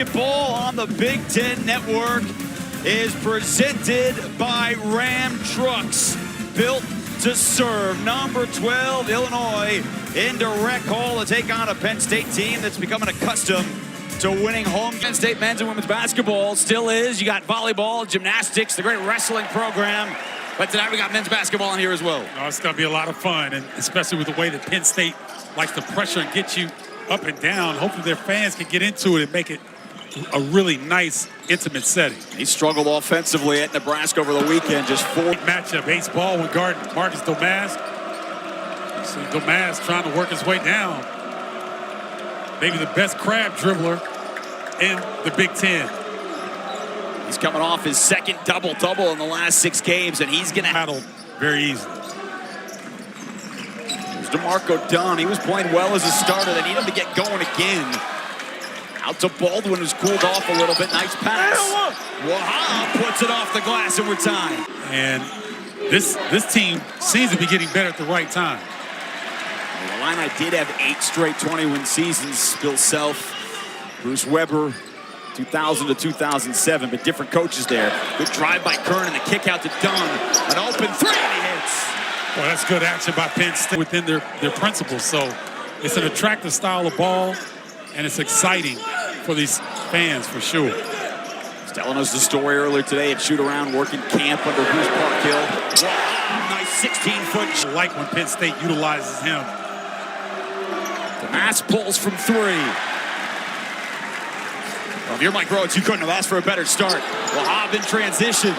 Basketball on the Big Ten Network is presented by Ram Trucks, built to serve. Number 12, Illinois, into Rec Hall to take on a Penn State team that's becoming accustomed to winning home. Penn State men's and women's basketball still is. You got volleyball, gymnastics, the great wrestling program. But tonight we got men's basketball in here as well. Oh, it's going to be a lot of fun, and especially with the way that Penn State likes to pressure and get you up and down. Hopefully their fans can get into it and make it a really nice, intimate setting. He struggled offensively at Nebraska over the weekend. Just four. Matchup, Ace Ball with guard Marcus Domas. See Domas trying to work his way down. Maybe the best crab dribbler in the Big Ten. He's coming off his second double-double in the last 6 games, and he's going to handle very easily. There's DeMarco Dunn. He was playing well as a starter. They need him to get going again. Out to Baldwin, who's cooled off a little bit. Nice pass. Wahab puts it off the glass in time. And this team seems to be getting better at the right time. The Illini did have 8 straight 20-win seasons. Bill Self, Bruce Weber, 2000 to 2007, but different coaches there. Good drive by Kern and the kick out to Dunn. An open 3 and he hits. Well, that's good action by Penn State within their principles. So it's an attractive style of ball, and it's exciting for these fans for sure. He's telling us the story earlier today at shoot-around working camp under Bruce Parkhill. Wow, nice 16-foot. I like when Penn State utilizes him. Domas pulls from 3. Well, if you're Mike Rhodes, you couldn't have asked for a better start. Wahab in transition.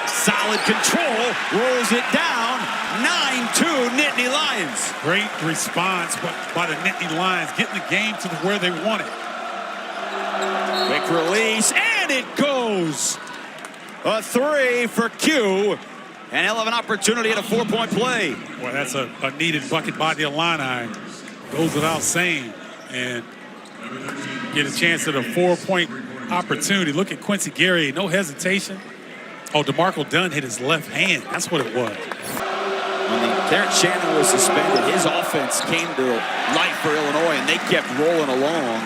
Solid control, rolls it down. 9-2 Nittany Lions. Great response by the Nittany Lions, getting the game to where they want it. Quick release, and it goes. A 3 for Q, and he'll have an opportunity at a 4-point play. Well, that's a needed bucket by the Illini. Goes without saying, and get a chance at a 4-point opportunity. Look at Quincy Gary, no hesitation. Oh, DeMarco Dunn hit his left hand. That's what it was. When Terrence Shannon was suspended, his offense came to life for Illinois, and they kept rolling along.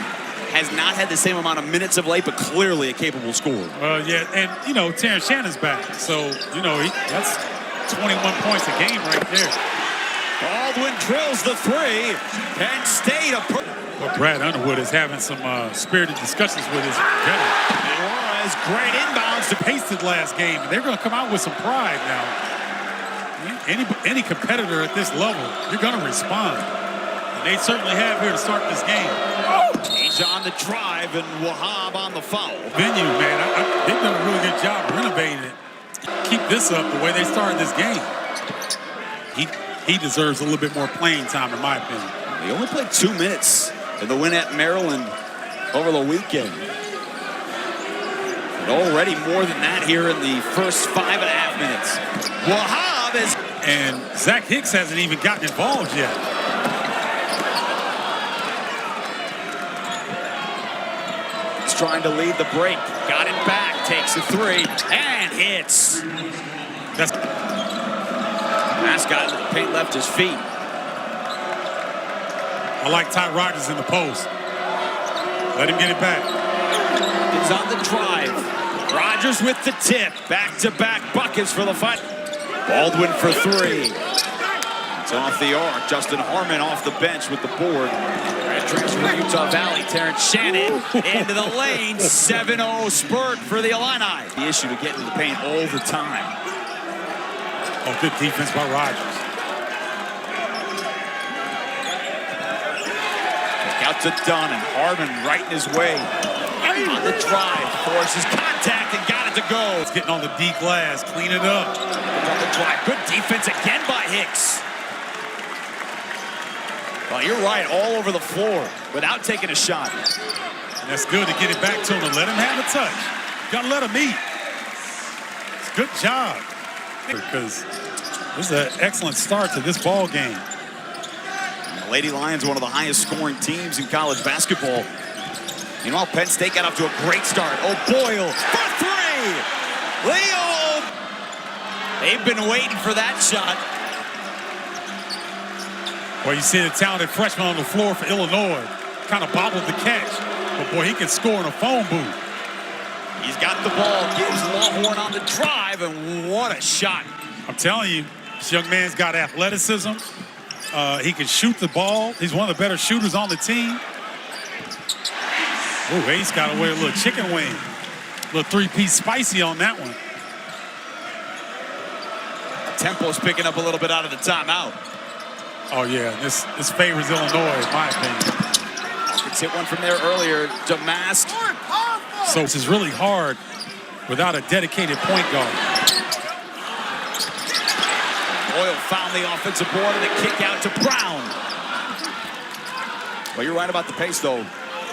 Has not had the same amount of minutes of late, but clearly a capable scorer. Yeah, and, you know, Terrence Shannon's back. So, you know, that's 21 points a game right there. Baldwin drills the 3. Penn State. But Brad Underwood is having some spirited discussions with his veteran. It was great inbounds to pasted last game. They're going to come out with some pride now. Any competitor at this level, you're going to respond. And they certainly have here to start this game. He's on the drive, and Wahab on the foul. Venue, man, they've done a really good job renovating it. Keep this up the way they started this game. He deserves a little bit more playing time, in my opinion. He only played 2 minutes in the win at Maryland over the weekend. And already more than that here in the first 5.5 minutes. Wahab is... And Zach Hicks hasn't even gotten involved yet. He's trying to lead the break. Got it back, takes a 3, and hits. That's... Mascot into the paint, left his feet. I like Ty Rodgers in the post. Let him get it back. He's on the drive. Rodgers with the tip. Back-to-back buckets for the fight. Baldwin for 3. It's off the arc. Justin Harmon off the bench with the board. Transfer from Utah Valley. Terrence Shannon into the lane. 7-0 spurt for the Illini. The issue to get into the paint all the time. Oh, good defense by Rodgers. Out to Dunn, and Harmon right in his way. On the drive, forces contact and got it to go. It's getting on the D glass, clean it up. On the drive, good defense again by Hicks. Well, you're right, all over the floor without taking a shot. And that's good to get it back to him and let him have a touch. You gotta let him eat. It's a good job. Because this is an excellent start to this ball game. The Lady Lions, one of the highest scoring teams in college basketball. You know, Penn State got off to a great start. O'Boyle for 3. Leo. They've been waiting for that shot. Well, you see the talented freshman on the floor for Illinois kind of bobbled the catch. But boy, he can score in a phone booth. He's got the ball, gives Lawhorn on the drive, and what a shot. I'm telling you, this young man's got athleticism. He can shoot the ball. He's one of the better shooters on the team. Ooh, Ace got away with a little chicken wing. A little three-piece spicy on that one. Tempo's picking up a little bit out of the timeout. Oh, yeah, this favors Illinois, in my opinion. Hawkins hit one from there earlier. Damask. So this is really hard without a dedicated point guard. Boyle found the offensive board and a kick out to Brown. Well, you're right about the pace, though.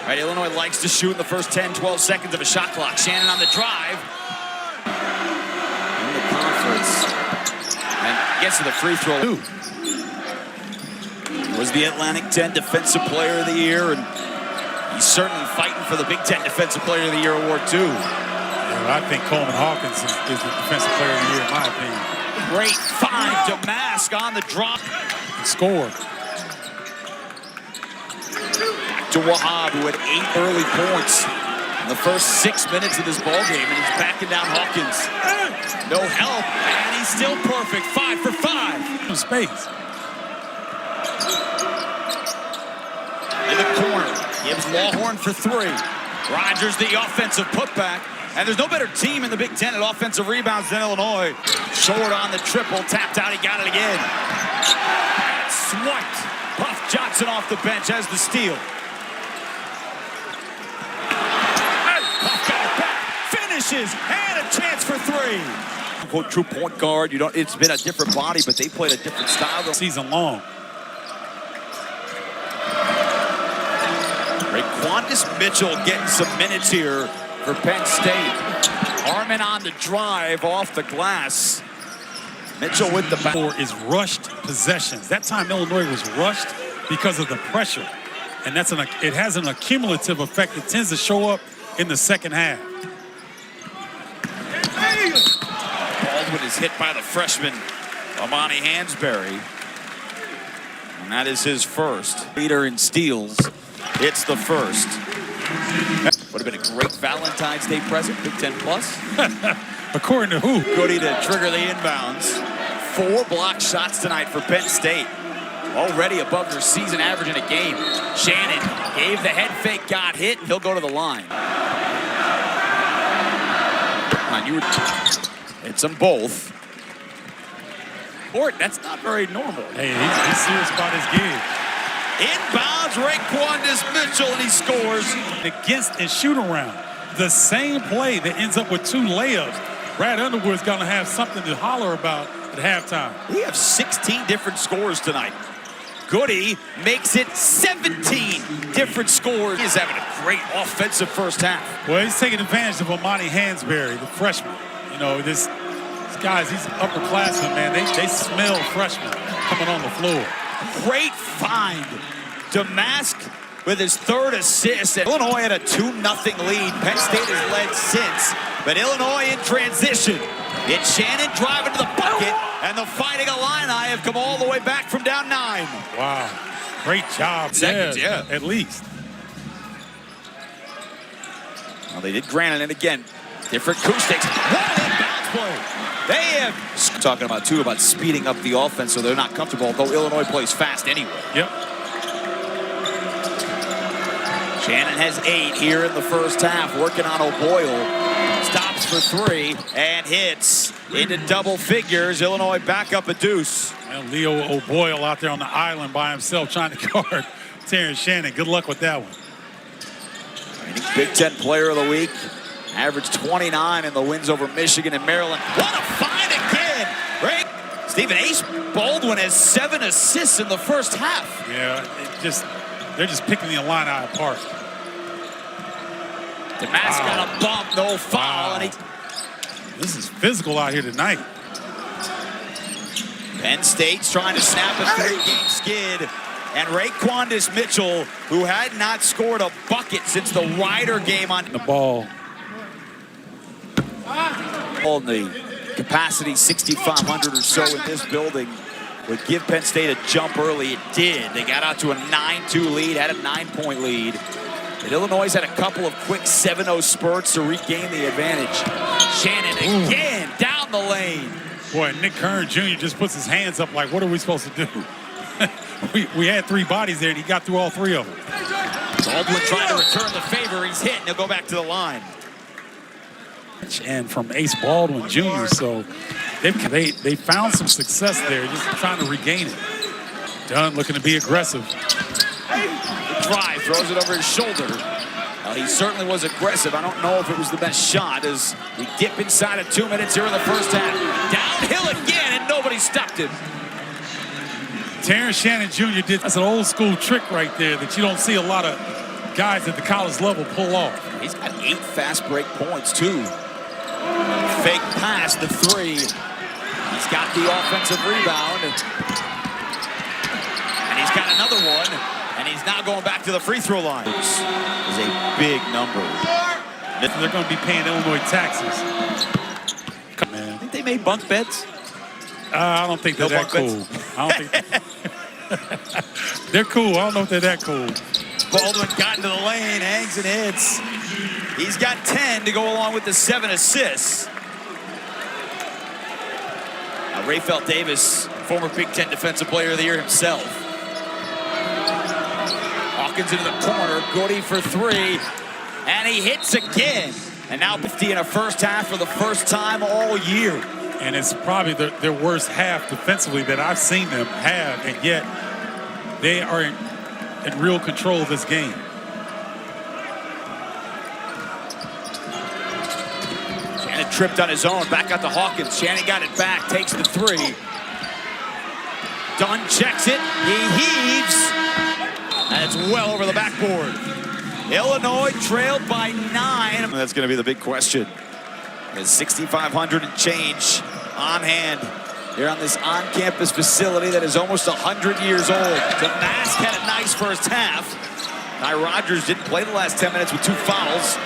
Right, Illinois likes to shoot in the first 10, 12 seconds of a shot clock. Shannon on the drive. In the conference. And gets to the free throw. Was the Atlantic 10 Defensive Player of the Year, and he's certainly fighting for the Big Ten Defensive Player of the Year award, too. Yeah, I think Coleman Hawkins is the Defensive Player of the Year, in my opinion. Great find. Damask on the drop. He scored. To Wahab, who had 8 early points in the first 6 minutes of this ball game, and he's backing down Hawkins. No help, and he's still perfect. 5 for 5. Space. In the corner, gives Lawhorn for 3. Rogers the offensive putback, and there's no better team in the Big Ten at offensive rebounds than Illinois. Short on the triple, tapped out, he got it again. Swiped. Puff Johnson off the bench has the steal. Finishes and a chance for 3. Quote, true point guard. It's been a different body, but they played a different style Season long. Raquandis Mitchell getting some minutes here for Penn State. Harmon on the drive off the glass. Mitchell with the back. Is rushed possessions. That time Illinois was rushed because of the pressure, and it has an accumulative effect. It tends to show up in the second half. Baldwin is hit by the freshman, Amani Hansberry. And that is his first. Leader in steals. It's the first. Would have been a great Valentine's Day present, Big Ten Plus. According to who? Goody to trigger the inbounds. 4 block shots tonight for Penn State. Already above their season average in a game. Shannon gave the head fake, got hit, and he'll go to the line. It's them both. Fort, that's not very normal. Hey, he's serious about his game. Inbounds, Raquandis Mitchell, and he scores. Against and shoot around. The same play that ends up with 2 layups. Brad Underwood's going to have something to holler about at halftime. We have 16 different scores tonight. Goody makes it 17 different scores. He is having a great offensive first half. Well, he's taking advantage of Amani Hansberry, the freshman. You know, these guys, these upperclassmen, man, they smell freshmen coming on the floor. Great find. Damask with his 3rd assist. And Illinois had a 2-0 lead. Penn State has led since. But Illinois in transition. It's Shannon driving to the bucket. And the Fighting Illini have come all the way back from down 9. Wow. Great job. Seconds, yeah. At least. Well, they did granite it again. Different acoustics. What a bounce play. They have talking about, too, about speeding up the offense so they're not comfortable, though Illinois plays fast anyway. Yep. Shannon has 8 here in the first half, working on O'Boyle. Stops for 3 and hits into double figures. Illinois back up a deuce. And Leo O'Boyle out there on the island by himself trying to guard Terrence Shannon. Good luck with that one. Big Ten Player of the Week. Averaged 29 in the wins over Michigan and Maryland. What a find again! Right? Stephen Ace Baldwin has 7 assists in the first half. Yeah, they're just picking the Illini apart. Damask got a bump, no foul. Wow. And This is physical out here tonight. Penn State's trying to snap a 3-game skid. And Raquandis Mitchell, who had not scored a bucket since the Ryder game on The ball. in the capacity 6,500 or so in this building would give Penn State a jump early. It did. They got out to a 9-2 lead, had a 9-point lead. And Illinois had a couple of quick 7-0 spurts to regain the advantage. Shannon again down the lane. Boy, Nick Kern Jr. just puts his hands up like, what are we supposed to do? we had 3 bodies there, and he got through all 3 of them. Baldwin trying to return the favor. He's hit, and he'll go back to the line. And from Ace Baldwin Jr., so they found some success there, just trying to regain it. Dunn looking to be aggressive. Drive, throws it over his shoulder. He certainly was aggressive. I don't know if it was the best shot as we dip inside of 2 minutes here in the first half. Downhill again, and nobody stopped him. Terrence Shannon Jr. that's an old school trick right there that you don't see a lot of guys at the college level pull off. He's got 8 fast break points, too. Fake pass, the 3. He's got the offensive rebound. And he's got another one. And he's now going back to the free throw line. This is a big number. They're going to be paying Illinois taxes. Come on, I think they made bunk beds. I don't think they're that cool. I don't think they're cool. I don't know if they're that cool. Baldwin got into the lane, hangs and hits. He's got 10 to go along with the 7 assists. Rayfelt Davis, former Big Ten Defensive Player of the Year himself. Hawkins into the corner, Goody for 3, and he hits again. And now 50 in a first half for the first time all year. And it's probably their worst half defensively that I've seen them have, and yet they are in real control of this game. Shannon tripped on his own, back out to Hawkins. Shannon got it back, takes the 3. Dunn checks it, he heaves, and it's well over the backboard. Illinois trailed by 9. That's going to be the big question. There's 6,500 and change on hand here on this on-campus facility that is almost 100 years old. Damask had a nice first half. Ty Rogers didn't play the last 10 minutes with 2 fouls.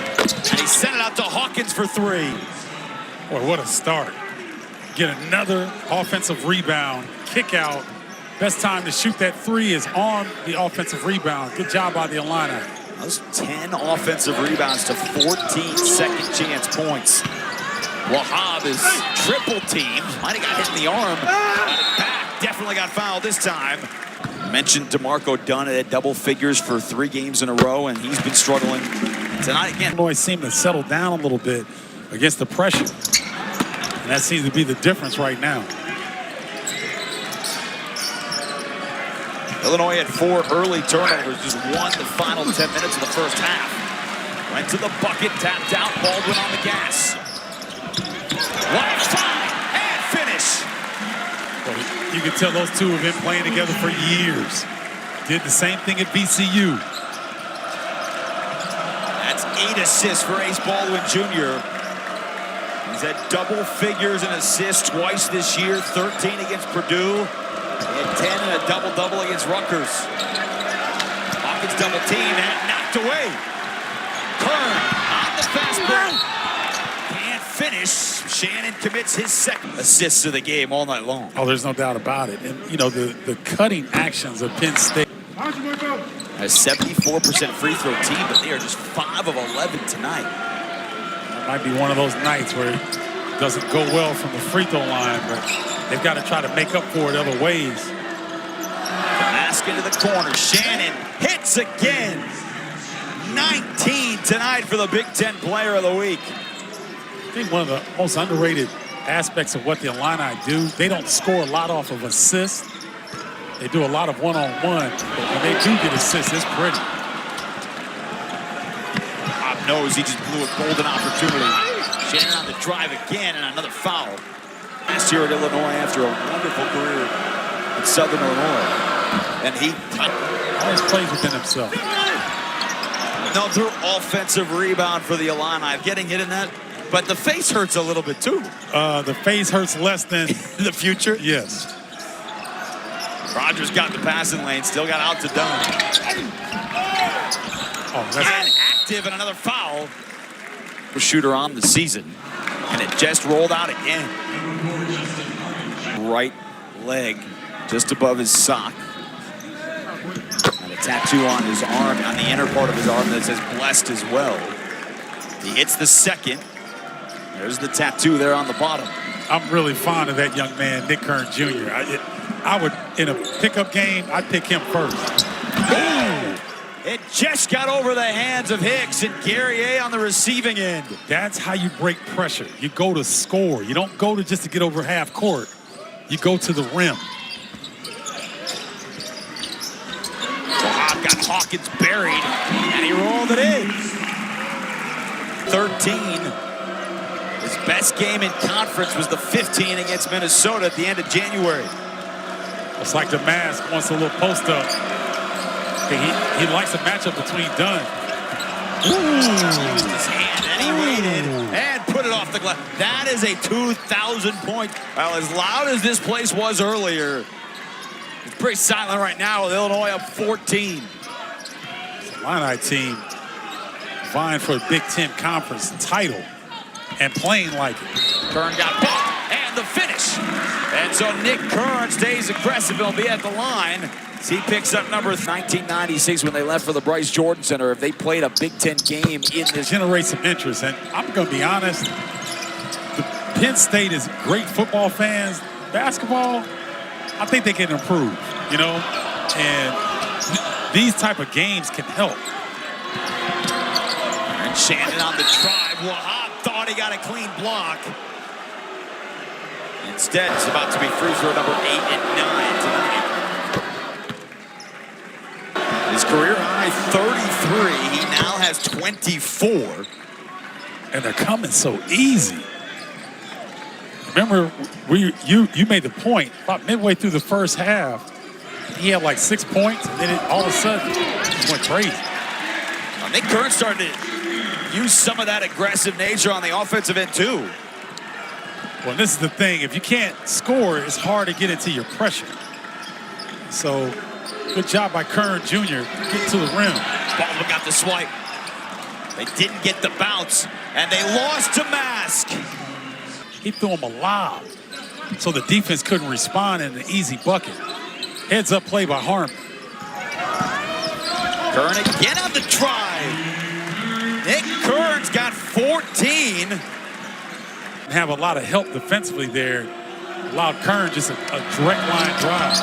And he sent it out to Hawkins for 3. Boy, what a start. Get another offensive rebound, kick out. Best time to shoot that 3 is on the offensive rebound. Good job by the Illini. Those 10 offensive rebounds to 14 second chance points. Wahab is triple teamed. Might have got hit in the arm. Got it back. Definitely got fouled this time. Mentioned DeMarco Dunn at double figures for 3 games in a row, and he's been struggling tonight again. Illinois seemed to settle down a little bit against the pressure. And that seems to be the difference right now. Illinois had 4 early turnovers, just won the final 10 minutes of the first half. Went to the bucket, tapped out, Baldwin on the gas. 1-5 and finish. Well, you can tell those two have been playing together for years. Did the same thing at VCU. That's 8 assists for Ace Baldwin Jr. He's had double figures in assists twice this year, 13 against Purdue. He had 10 and a double-double against Rutgers. Hawkins double team and knocked away. Kern on the fast break. Can't finish. Shannon commits his second assist of the game all night long. Oh, there's no doubt about it. And, you know, the cutting actions of Penn State. A 74% free throw team, but they are just 5 of 11 tonight. It might be one of those nights where it doesn't go well from the free throw line, but they've got to try to make up for it other ways. Mask into the corner. Shannon hits again. 19 tonight for the Big Ten Player of the Week. I think one of the most underrated aspects of what the Illini do, they don't score a lot off of assists. They do a lot of one-on-one, but when they do get assists, it's pretty. Bob knows he just blew a golden opportunity. Shannon on the drive again and another foul. Last year at Illinois after a wonderful career in Southern Illinois. And he always plays within himself. Another offensive rebound for the Illini. Getting hit in that, but the face hurts a little bit too. The face hurts less than the future? Yes. Rogers got the passing lane, still got out to Dunn. Oh, and active and another foul. Shooter on the season, and it just rolled out again. Right leg just above his sock. And a tattoo on his arm, on the inner part of his arm that says blessed as well. He hits the second. There's the tattoo there on the bottom. I'm really fond of that young man, Nick Kern Jr. I would, in a pickup game, I'd pick him first. Ooh. It just got over the hands of Hicks and Guerrier on the receiving end. That's how you break pressure. You go to score. You don't go to just to get over half court. You go to the rim. Wahab got Hawkins buried, and he rolled it in. 13. His best game in conference was the 15 against Minnesota at the end of January. It's like the mask wants a little post up. He likes a matchup between Dunn. Used his hand and he waited and put it off the glass. That is a 2,000 point. Well, as loud as this place was earlier, it's pretty silent right now with Illinois up 14. The Illini team vying for a Big Ten Conference title and playing like it. Kern got bumped and the finish. And so Nick Kern stays aggressive. He'll be at the line. He picks up number 1996 when they left for the Bryce Jordan Center. If they played a Big Ten game in this, generate some interest. And I'm going to be honest, the Penn State is great football fans. Basketball, I think they can improve, you know, and these type of games can help. And Shannon on the drive. Wahab thought he got a clean block. Instead, it's about to be free throw number 8 and 9 tonight. His career high 33. He now has 24. And they're coming so easy. Remember, you made the point about midway through the first half. He had like 6 points, and then all of a sudden, it went crazy. I think Kern started to use some of that aggressive nature on the offensive end too. Well, this is the thing. If you can't score, it's hard to get into your pressure. So, good job by Kern Jr. Get to the rim. Baldwin got the swipe. They didn't get the bounce, and they lost to Mask. He threw him a lob, so the defense couldn't respond in an easy bucket. Heads up play by Harmon. Kern again on the drive. Nick Kern's got 14. Have a lot of help defensively there. Allowed Kern just a direct line drive.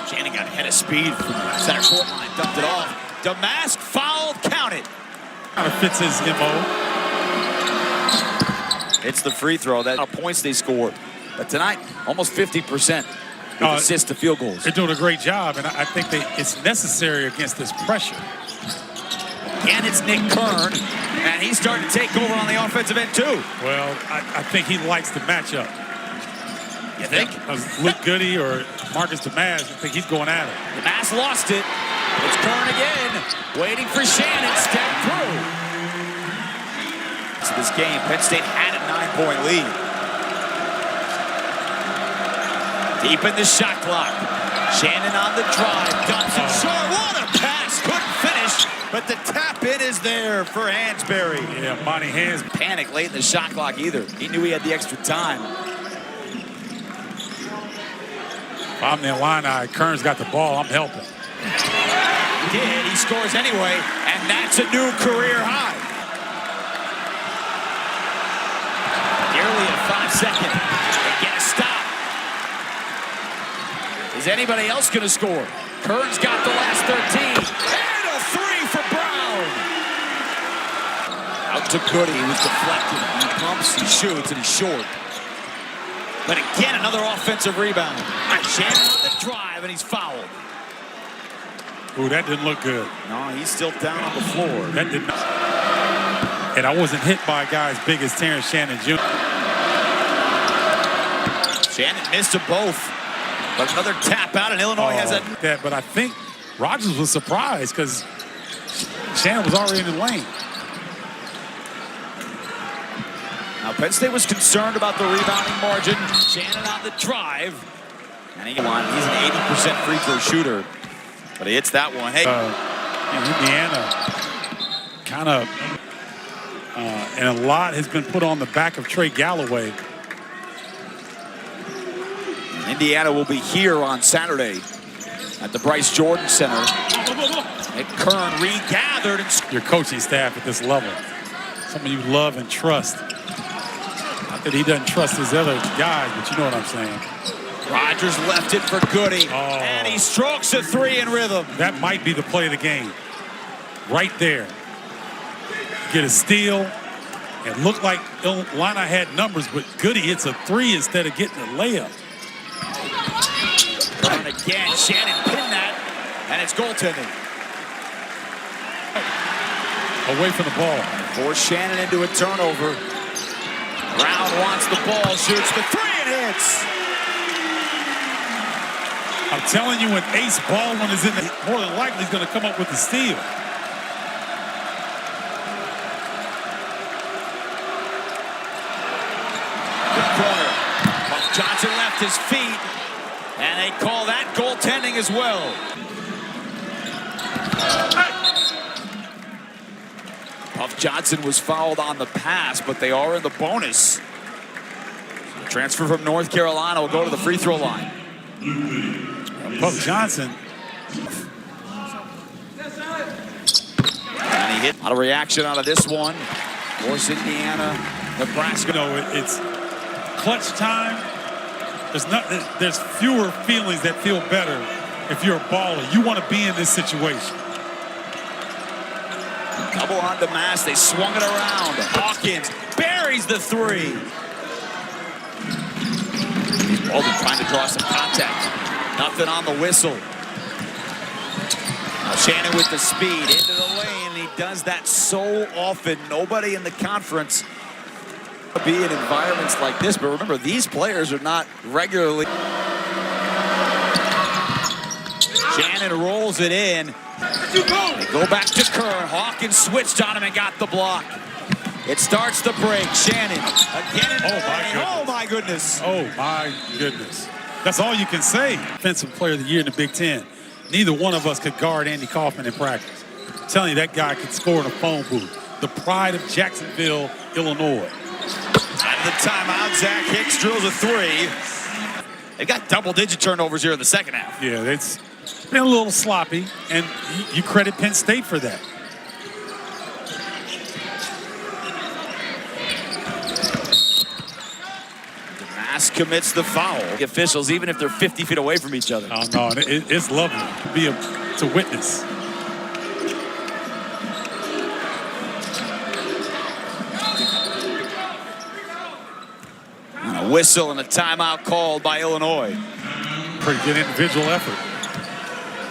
Shannon got ahead of speed from the center court line, dumped it off. Damask fouled, counted. Kind of fits his MO. It's the free throw. That points they scored. But tonight, almost 50% with assists to field goals. They're doing a great job, and I think it's necessary against this pressure. And it's Nick Kern, and he's starting to take over on the offensive end too. Well, I think he likes the matchup. You think? Luke Goody or Marcus Damask, I think he's going at it. Damask lost it. It's Kern again, waiting for Shannon, step through. So this game, Penn State had a 9-point lead. Deep in the shot clock. Shannon on the drive, dumps it short. What a pass, couldn't finish. But the tap-in is there for Hansberry. Yeah, Monty Hans. Panic late in the shot clock either. He knew he had the extra time. If I'm the Illini, Kern's got the ball, I'm helping. He did, he scores anyway, and that's a new career high. Nearly a 5-second. They get a stop. Is anybody else going to score? Kern's got the last 13. For Brown. Out to Goody, he was deflected. He pumps, he shoots, and he's short. But again, another offensive rebound. Shannon on the drive, and he's fouled. Ooh, that didn't look good. No, he's still down on the floor. That did not. And I wasn't hit by a guy as big as Terrence Shannon Jr. Shannon missed them both. But another tap out, and Illinois has a... But I think Rogers was surprised because Shannon was already in the lane. Now, Penn State was concerned about the rebounding margin. Shannon on the drive. And he's an 80% free throw shooter. But he hits that one. Hey. Indiana kind of, and a lot has been put on the back of Trey Galloway. Indiana will be here on Saturday at the Bryce Jordan Center. And Kern regathered. And your coaching staff at this level, someone you love and trust. Not that he doesn't trust his other guys, but you know what I'm saying. Rogers left it for Goody. And he strokes a three in rhythm. That might be the play of the game. Right there. Get a steal. It looked like Illini had numbers, but Goody hits a three instead of getting a layup. And again, Shannon pinned that, and it's goaltending. Away from the ball. Force Shannon into a turnover. Brown wants the ball, shoots the three, and hits. I'm telling you, when Ace Baldwin is in the, more than likely he's going to come up with the steal. Corner. Johnson left his feet, and they call that goaltending as well. Puff Johnson was fouled on the pass, but they are in the bonus. The transfer from North Carolina will go to the free throw line. Puff Johnson. And he hit. A lot of reaction out of this one. Of course, Indiana, Nebraska. You know, it's clutch time. There's fewer feelings that feel better if you're a baller. You want to be in this situation. Double on Damas. They swung it around. Hawkins buries the three. Bolden trying to draw some contact. Nothing on the whistle. Now Shannon with the speed into the lane. And he does that so often. Nobody in the conference be in environments like this, but remember, these players are not regularly. Shannon rolls it in. They go back to Kern. Hawkins switched on him and got the block. It starts the break. Shannon again. Oh my goodness. Oh my goodness. That's all you can say. Defensive player of the year in the Big Ten. Neither one of us could guard Andy Kaufman in practice. I'm telling you, that guy could score in a phone booth. The pride of Jacksonville, Illinois. Out of the timeout, Zach Hicks drills a three. They got double-digit turnovers here in the second half. Yeah, it's been a little sloppy, and you credit Penn State for that. Damas commits the foul. The officials, even if they're 50 feet away from each other. Oh, no, it's lovely to witness. A whistle and a timeout called by Illinois. Pretty good individual effort.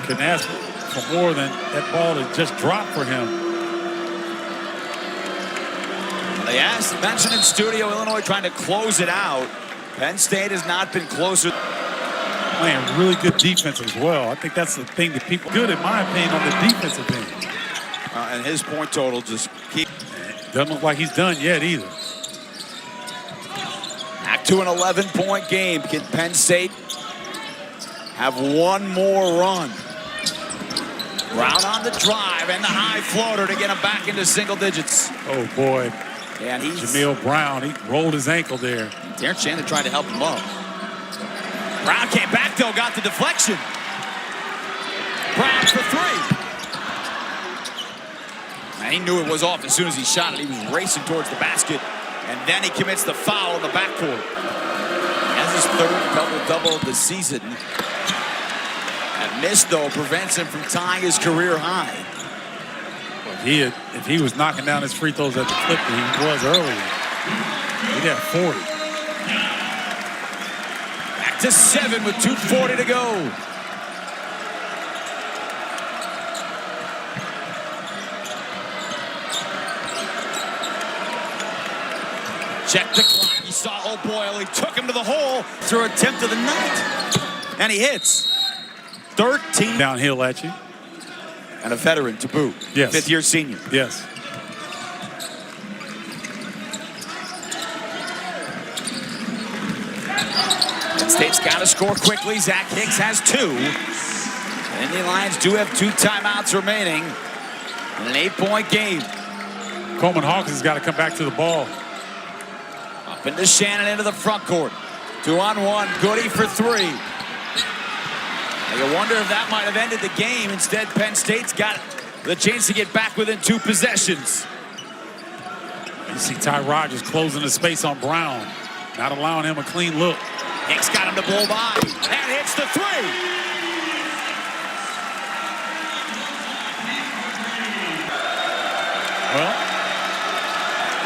Couldn't ask for more than that ball to just drop for him. They mentioned in studio, Illinois trying to close it out. Penn State has not been closer. Playing really good defense as well. I think that's the thing that people good, in my opinion, on the defensive end. And his point total just keep. Doesn't look like he's done yet either. Back to an 11-point game. Can Penn State have one more run? Brown on the drive and the high floater to get him back into single digits. Oh, boy. And Jameel Brown, he rolled his ankle there. Terrence Shannon tried to help him up. Brown came back, though, got the deflection. Brown for three. And he knew it was off as soon as he shot it. He was racing towards the basket. And then he commits the foul in the backcourt. He has his third double-double of the season. That miss, though, prevents him from tying his career high. If he was knocking down his free throws at the clip that he was earlier, he'd have 40. Back to 7 with 2:40 to go. Check the clock. He saw O'Boyle. He took him to the hole. Through attempt of the night. And he hits. 13. Downhill at you. And a veteran to boot. Yes. Fifth-year senior. Yes. Penn State's got to score quickly. Zach Hicks has 2. And the Lions do have 2 timeouts remaining in an 8-point game. Coleman Hawkins has got to come back to the ball. Up into Shannon into the front court. 2-on-1. Goody for 3. You wonder if that might have ended the game. Instead, Penn State's got the chance to get back within 2 possessions. You see Ty Rogers closing the space on Brown, not allowing him a clean look. Hicks got him to blow by and hits the 3. Well,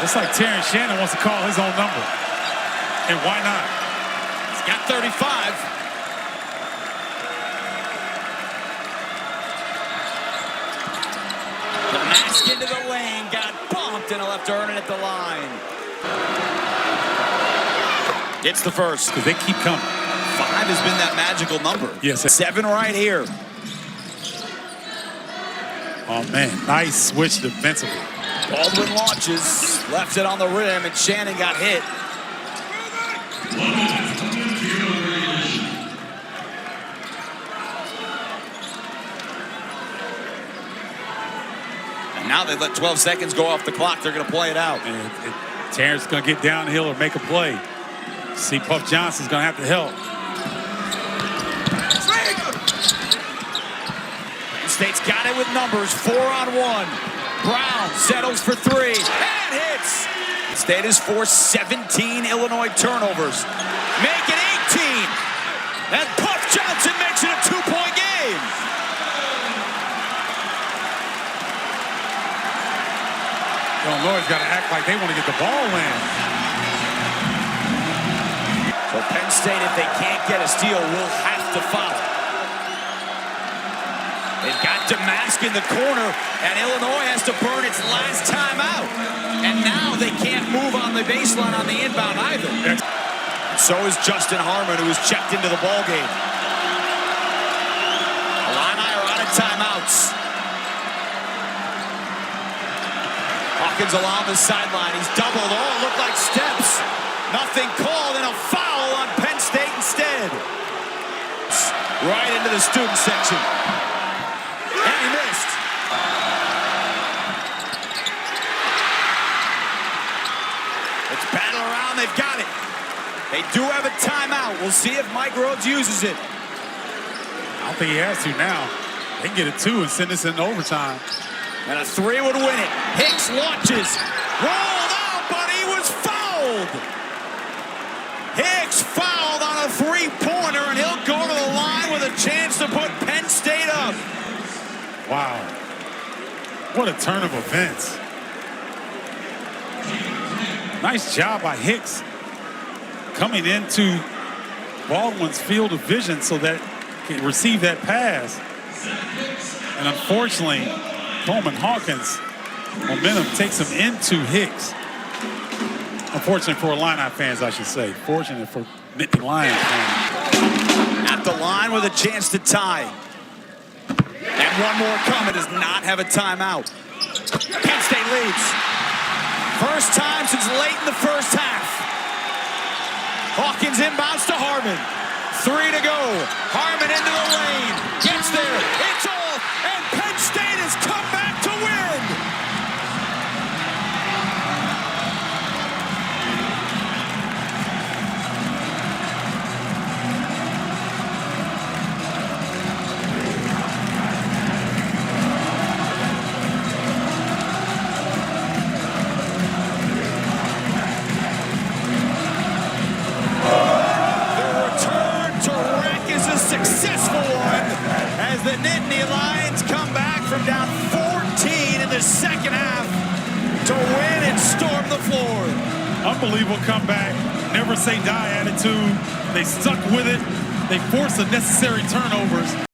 looks like Terrence Shannon wants to call his own number. And why not? He's got 35. The mask into the lane, got bumped, and he'll have to earn it at the line. It's the first. Because they keep coming. 5 has been that magical number. Yes. 7 right here. Oh, man. Nice switch defensively. Baldwin launches, left it on the rim, and Shannon got hit. And now they let 12 seconds go off the clock. They're going to play it out. And Terrence going to get downhill or make a play. See, Puff Johnson's going to have to help. State's got it with numbers, 4-on-1. Brown settles for 3 and hits. State has forced 17 Illinois turnovers. Make it 18. And Puff Johnson makes it a 2-point game. Illinois got to act like they want to get the ball in. So Penn State, if they can't get a steal, will have to foul. They've got Damask in the corner, and Illinois has to burn its last timeout. And now they can't move on the baseline on the inbound either. And so is Justin Harmon, who is checked into the ballgame. Illini are out of timeouts. Hawkins along the sideline. He's doubled. Oh, it looked like steps. Nothing called, and a foul on Penn State instead. Right into the student section. And he missed. It's battle around. They've got it. They do have a timeout. We'll see if Mike Rhodes uses it. I don't think he has to now. They can get a 2 and send this into overtime. And a 3 would win it. Hicks launches. Rolled out, but he was fouled. Hicks fouled on a 3-pointer, and he'll go to the line with a chance to put Penn State up. Wow. What a turn of events. Nice job by Hicks coming into Baldwin's field of vision so that he can receive that pass. And unfortunately, Coleman Hawkins' momentum takes him into Hicks. Unfortunate for Illini fans, I should say. Fortunate for Nittany Lions fans. At the line with a chance to tie. And one more coming, does not have a timeout. Penn State leads. First time since late in the first half. Hawkins inbounds to Harmon. 3 to go. Harmon into the lane. Gets there. It's off. And Penn State has come back to win. Successful one as the Nittany Lions come back from down 14 in the second half to win and storm the floor. Unbelievable comeback. Never say die attitude. They stuck with it. They forced the necessary turnovers.